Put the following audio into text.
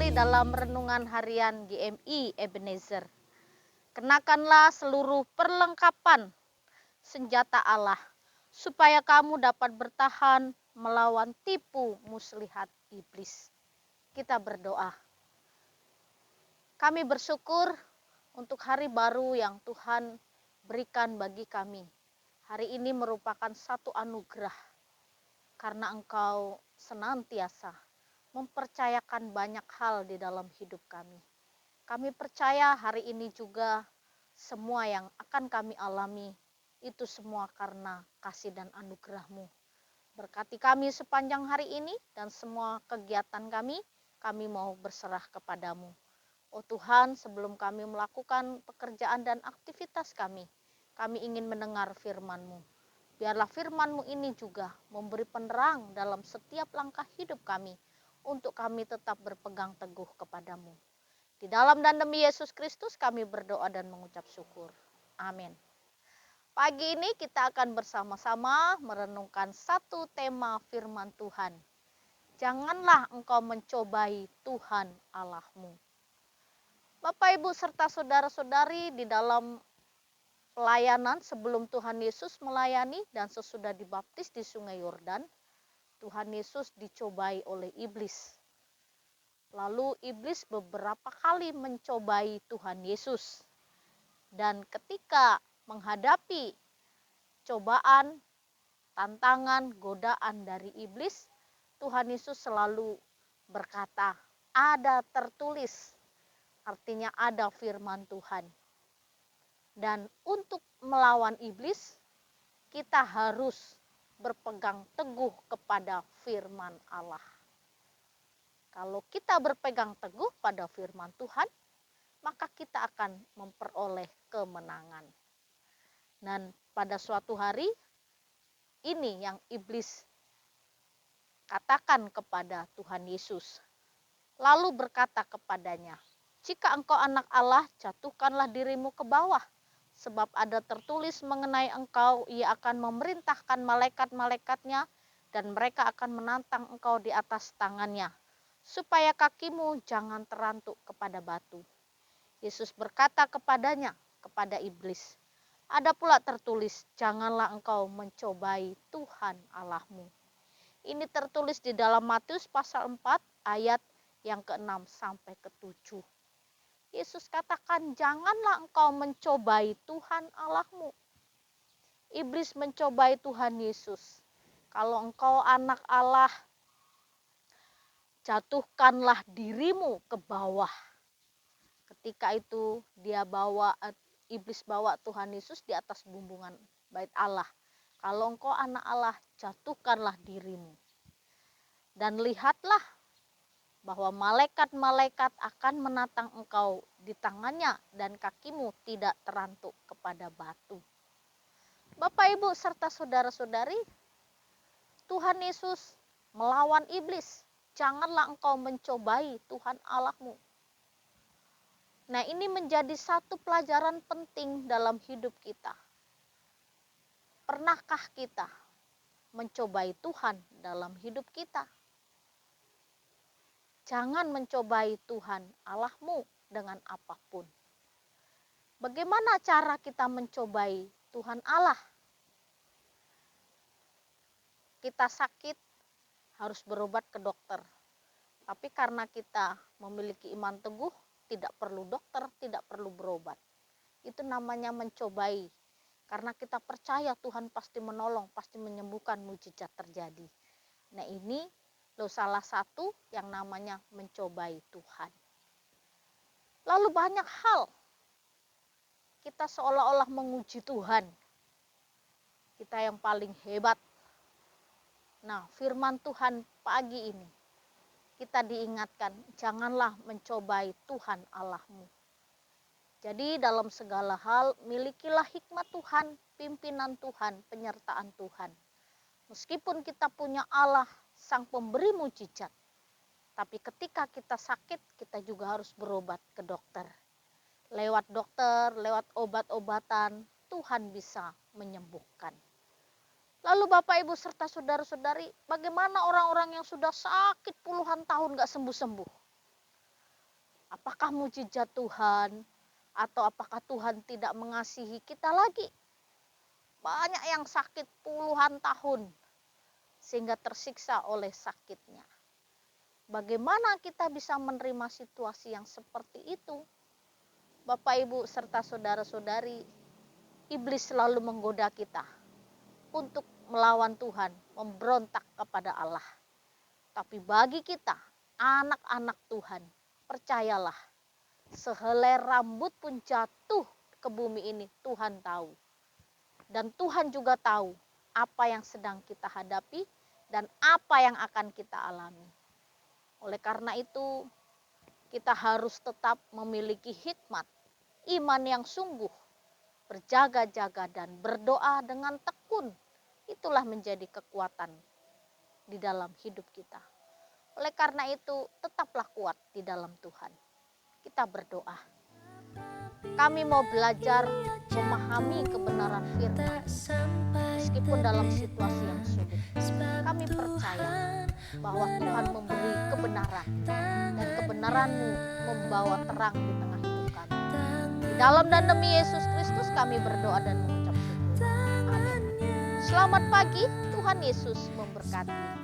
kembali dalam renungan harian GMI Ebenezer. Kenakanlah seluruh perlengkapan senjata Allah, supaya kamu dapat bertahan melawan tipu muslihat iblis. Kita berdoa. Kami bersyukur untuk hari baru yang Tuhan berikan bagi kami. Hari ini merupakan satu anugerah, karena Engkau senantiasa mempercayakan banyak hal di dalam hidup kami. Kami percaya hari ini juga semua yang akan kami alami itu semua karena kasih dan anugerah-Mu. Berkati kami sepanjang hari ini dan semua kegiatan kami mau berserah kepadamu. Oh Tuhan, sebelum kami melakukan pekerjaan dan aktivitas kami ingin mendengar firman-Mu. Biarlah firman-Mu ini juga memberi penerang dalam setiap langkah hidup kami, untuk kami tetap berpegang teguh kepadamu. Di dalam dan demi Yesus Kristus kami berdoa dan mengucap syukur. Amin. Pagi ini kita akan bersama-sama merenungkan satu tema firman Tuhan. Janganlah engkau mencobai Tuhan Allahmu. Bapak, Ibu, serta saudara-saudari, di dalam pelayanan sebelum Tuhan Yesus melayani dan sesudah dibaptis di Sungai Yordan, Tuhan Yesus dicobai oleh iblis. Lalu iblis beberapa kali mencobai Tuhan Yesus. Dan ketika menghadapi cobaan, tantangan, godaan dari iblis, Tuhan Yesus selalu berkata, ada tertulis, artinya ada firman Tuhan. Dan untuk melawan iblis, kita harus berpegang teguh kepada firman Allah. Kalau kita berpegang teguh pada firman Tuhan, maka kita akan memperoleh kemenangan. Dan pada suatu hari, ini yang iblis katakan kepada Tuhan Yesus. Lalu berkata kepadanya, jika engkau anak Allah, jatuhkanlah dirimu ke bawah. Sebab ada tertulis mengenai engkau, ia akan memerintahkan malaikat-malaikatnya, dan mereka akan menantang engkau di atas tangannya, supaya kakimu jangan terantuk kepada batu. Yesus berkata kepadanya, kepada iblis, ada pula tertulis, janganlah engkau mencobai Tuhan Allahmu. Ini tertulis di dalam Matius pasal 4 ayat yang ke-6 sampai ke-7. Yesus katakan, janganlah engkau mencobai Tuhan Allahmu. Iblis mencobai Tuhan Yesus. Kalau engkau anak Allah, jatuhkanlah dirimu ke bawah. Ketika itu iblis bawa Tuhan Yesus di atas bumbungan bait Allah. Kalau engkau anak Allah, jatuhkanlah dirimu. Dan lihatlah bahwa malaikat-malaikat akan menatang engkau di tangannya dan kakimu tidak terantuk kepada batu. Bapak, Ibu, serta saudara-saudari, Tuhan Yesus melawan iblis. Janganlah engkau mencobai Tuhan Allahmu. Nah, ini menjadi satu pelajaran penting dalam hidup kita. Pernahkah kita mencobai Tuhan dalam hidup kita? Jangan mencobai Tuhan Allahmu dengan apapun. Bagaimana cara kita mencobai Tuhan Allah? Kita sakit, harus berobat ke dokter. Tapi karena kita memiliki iman teguh, tidak perlu dokter, tidak perlu berobat. Itu namanya mencobai. Karena kita percaya Tuhan pasti menolong, pasti menyembuhkan, mujizat terjadi. Nah, ini salah satu yang namanya mencobai Tuhan. Lalu banyak hal kita seolah-olah menguji Tuhan. Kita yang paling hebat. Nah, firman Tuhan pagi ini kita diingatkan, janganlah mencobai Tuhan Allahmu. Jadi dalam segala hal milikilah hikmat Tuhan, pimpinan Tuhan, penyertaan Tuhan. Meskipun kita punya Allah, Sang Pemberi mujizat, tapi ketika kita sakit, kita juga harus berobat ke dokter. Lewat dokter, lewat obat-obatan, Tuhan bisa menyembuhkan. Lalu Bapak, Ibu, serta saudara-saudari, bagaimana orang-orang yang sudah sakit puluhan tahun gak sembuh-sembuh? Apakah mujizat Tuhan atau apakah Tuhan tidak mengasihi kita lagi? Banyak yang sakit puluhan tahun sehingga tersiksa oleh sakitnya. Bagaimana kita bisa menerima situasi yang seperti itu? Bapak, Ibu, serta saudara-saudari, iblis selalu menggoda kita untuk melawan Tuhan, memberontak kepada Allah. Tapi bagi kita, anak-anak Tuhan, percayalah, sehelai rambut pun jatuh ke bumi ini, Tuhan tahu. Dan Tuhan juga tahu apa yang sedang kita hadapi dan apa yang akan kita alami. Oleh karena itu, kita harus tetap memiliki hikmat, iman yang sungguh, berjaga-jaga dan berdoa dengan tekun. Itulah menjadi kekuatan di dalam hidup kita. Oleh karena itu, tetaplah kuat di dalam Tuhan. Kita berdoa. Kami mau belajar memahami kebenaran firman. Meskipun dalam situasi yang sulit, kami percaya bahwa Tuhan memberi kebenaran dan kebenaran-Mu membawa terang di tengah hidup kami. Di dalam dan demi Yesus Kristus kami berdoa dan mengucap syukur. Amin. Selamat pagi, Tuhan Yesus memberkati.